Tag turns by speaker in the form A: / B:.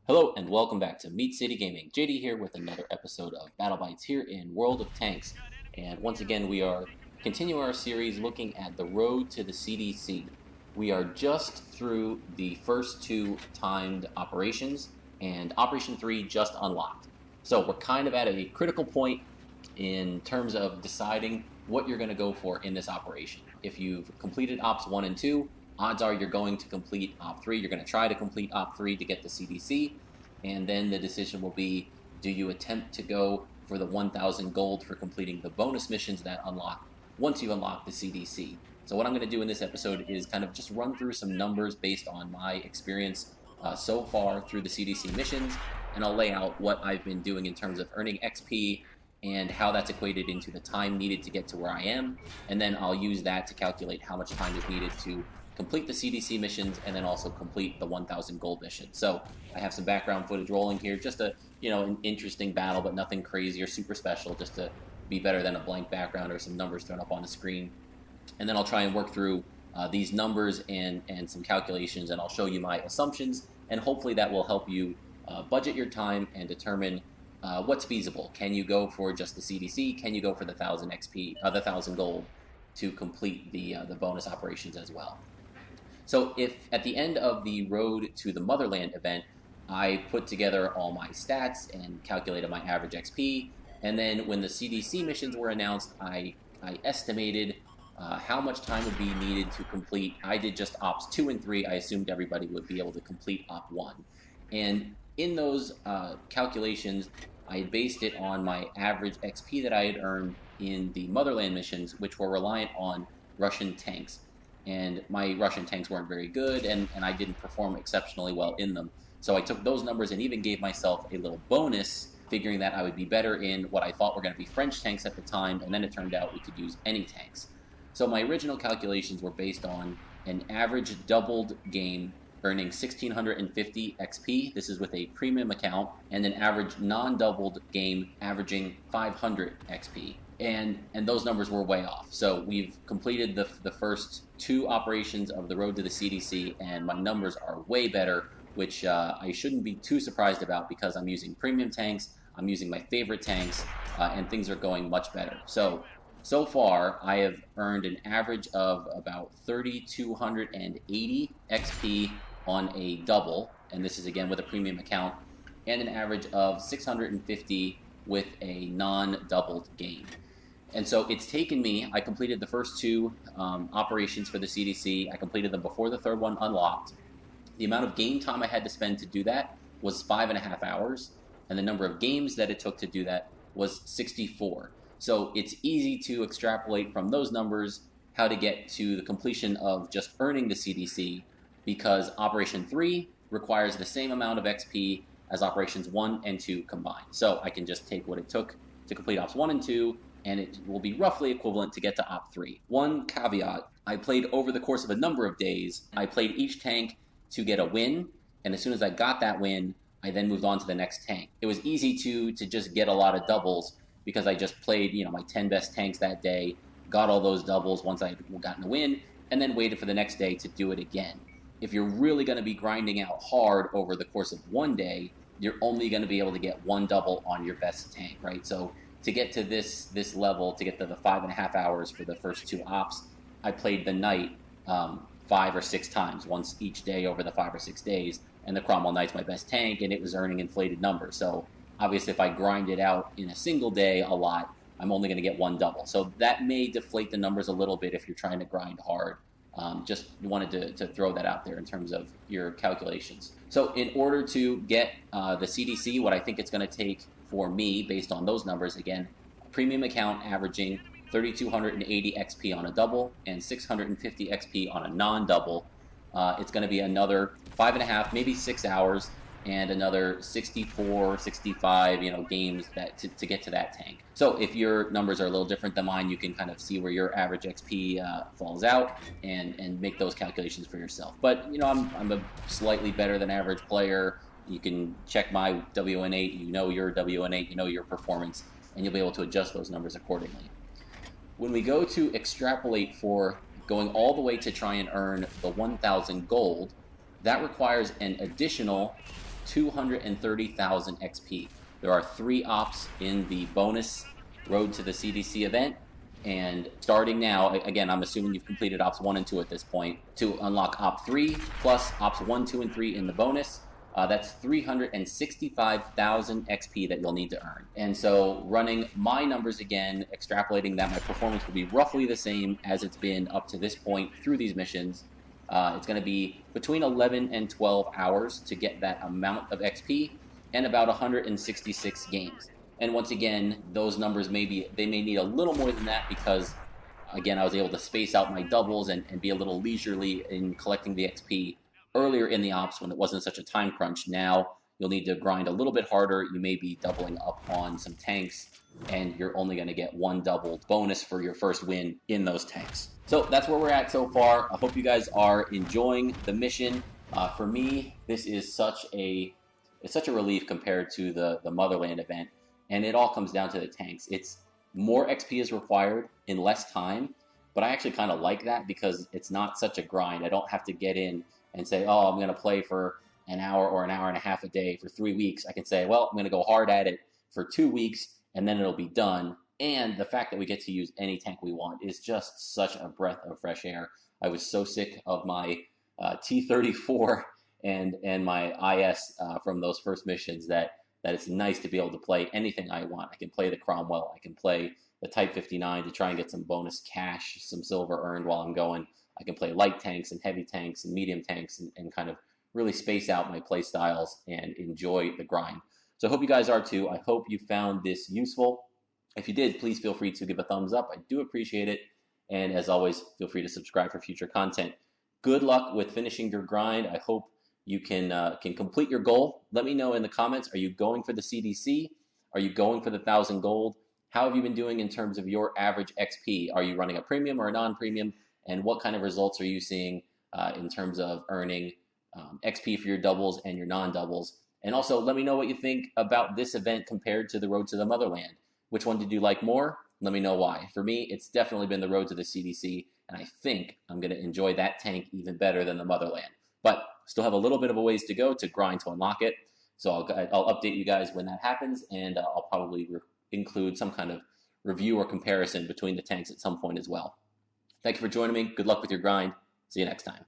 A: Hello and welcome back to Meat City Gaming. JD here with another episode of Battle Bites here in World of Tanks. And once again, we are continuing our series looking at the road to the CDC. We are just through the first two timed operations, and Operation 3 just unlocked. So we're kind of at a critical point in terms of deciding what you're going to go for in this operation. If you've completed Ops 1 and 2, odds are you're going to complete Op 3. You're going to try to complete Op 3 to get the CDC, and then the decision will be, do you attempt to go for the 1,000 gold for completing the bonus missions that unlock once you unlock the CDC. So what I'm going to do in this episode is kind of just run through some numbers based on my experience so far through the CDC missions, and I'll lay out what I've been doing in terms of earning XP and how that's equated into the time needed to get to where I am, and then I'll use that to calculate how much time is needed to complete the CDC missions and then also complete the 1,000 gold mission. So I have some background footage rolling here, just an interesting battle, but nothing crazy or super special, just to be better than a blank background or some numbers thrown up on the screen. And then I'll try and work through these numbers and some calculations, and I'll show you my assumptions, and hopefully that will help you budget your time and determine what's feasible. Can you go for just the CDC? Can you go for the 1,000 XP, the 1,000 gold to complete the bonus operations as well? So if at the end of the Road to the Motherland event, I put together all my stats and calculated my average XP, and then when the CDC missions were announced, I estimated how much time would be needed to complete. I did just Ops 2 and 3. I assumed everybody would be able to complete Op 1. And in those calculations, I based it on my average XP that I had earned in the Motherland missions, which were reliant on Russian tanks. And my Russian tanks weren't very good, and I didn't perform exceptionally well in them. So I took those numbers and even gave myself a little bonus, figuring that I would be better in what I thought were going to be French tanks at the time, and then it turned out we could use any tanks. So my original calculations were based on an average doubled game earning 1,650 XP. This is with a premium account, and an average non-doubled game averaging 500 XP. And those numbers were way off. So we've completed the first two operations of the Road to the CDC, and my numbers are way better, which I shouldn't be too surprised about because I'm using premium tanks, I'm using my favorite tanks, and things are going much better. So far, I have earned an average of about 3,280 XP on a double, and this is again with a premium account, and an average of 650 with a non-doubled game. And so it's taken me, I completed the first two operations for the CDC. I completed them before the third one unlocked. The amount of game time I had to spend to do that was 5.5 hours, and the number of games that it took to do that was 64. So it's easy to extrapolate from those numbers how to get to the completion of just earning the CDC, because Operation 3 requires the same amount of XP as Operations 1 and 2 combined. So I can just take what it took to complete Ops 1 and 2, and it will be roughly equivalent to get to Op 3. One caveat, I played over the course of a number of days. I played each tank to get a win, and as soon as I got that win, I then moved on to the next tank. It was easy to just get a lot of doubles because I just played my 10 best tanks that day, got all those doubles once I had gotten a win, and then waited for the next day to do it again. If you're really going to be grinding out hard over the course of one day, you're only going to be able to get one double on your best tank, right? So to get to this level, to get to the 5.5 hours for the first two ops, I played the Knight 5 or 6 times, once each day over the 5 or 6 days, and the Cromwell Knight's my best tank, and it was earning inflated numbers. So obviously if I grind it out in a single day a lot, I'm only going to get one double. So that may deflate the numbers a little bit if you're trying to grind hard. Just wanted to throw that out there in terms of your calculations. So in order to get the CDC, what I think it's going to take for me, based on those numbers, again, premium account averaging 3,280 XP on a double and 650 XP on a non-double. It's going to be another 5.5, maybe 6 hours, and another 64, 65, games to get to that tank. So if your numbers are a little different than mine, you can kind of see where your average XP falls out and make those calculations for yourself. But I'm a slightly better than average player. You can check my WN8, your WN8, your performance, and you'll be able to adjust those numbers accordingly. When we go to extrapolate for going all the way to try and earn the 1,000 gold, that requires an additional 230,000 XP. There are 3 ops in the bonus Road to the CDC event, and starting now, again, I'm assuming you've completed Ops 1 and 2 at this point, to unlock Op 3, plus Ops 1, 2, and 3 in the bonus, that's 365,000 XP that you'll need to earn. And so running my numbers again, extrapolating that, my performance will be roughly the same as it's been up to this point through these missions. It's going to be between 11 and 12 hours to get that amount of XP, and about 166 games. And once again, those numbers they may need a little more than that because, again, I was able to space out my doubles and be a little leisurely in collecting the XP earlier in the ops when it wasn't such a time crunch. Now you'll need to grind a little bit harder. You may be doubling up on some tanks, and you're only going to get 1 doubled bonus for your first win in those tanks. So that's where we're at so far. I hope you guys are enjoying the mission. For me, this is such a relief compared to the Motherland event, and it all comes down to the tanks. It's more XP is required in less time, but I actually kind of like that because it's not such a grind. I don't have to get in and say, oh, I'm going to play for an hour or an hour and a half a day for 3 weeks. I can say, well, I'm going to go hard at it for 2 weeks, and then it'll be done. And the fact that we get to use any tank we want is just such a breath of fresh air. I was so sick of my T-34 and my IS from those first missions that it's nice to be able to play anything I want. I can play the Cromwell. I can play the Type 59 to try and get some bonus cash, some silver earned while I'm going. I can play light tanks and heavy tanks and medium tanks and kind of really space out my play styles and enjoy the grind. So I hope you guys are too. I hope you found this useful. If you did, please feel free to give a thumbs up. I do appreciate it. And as always, feel free to subscribe for future content. Good luck with finishing your grind. I hope you can complete your goal. Let me know in the comments. Are you going for the CDC? Are you going for the 1,000 gold? How have you been doing in terms of your average XP? Are you running a premium or a non-premium? And what kind of results are you seeing in terms of earning XP for your doubles and your non-doubles? And also, let me know what you think about this event compared to the Road to the Motherland. Which one did you like more? Let me know why. For me, it's definitely been the Road to the CDC, and I think I'm going to enjoy that tank even better than the Motherland. But still have a little bit of a ways to go to grind to unlock it. So I'll update you guys when that happens, and I'll probably include some kind of review or comparison between the tanks at some point as well. Thank you for joining me. Good luck with your grind. See you next time.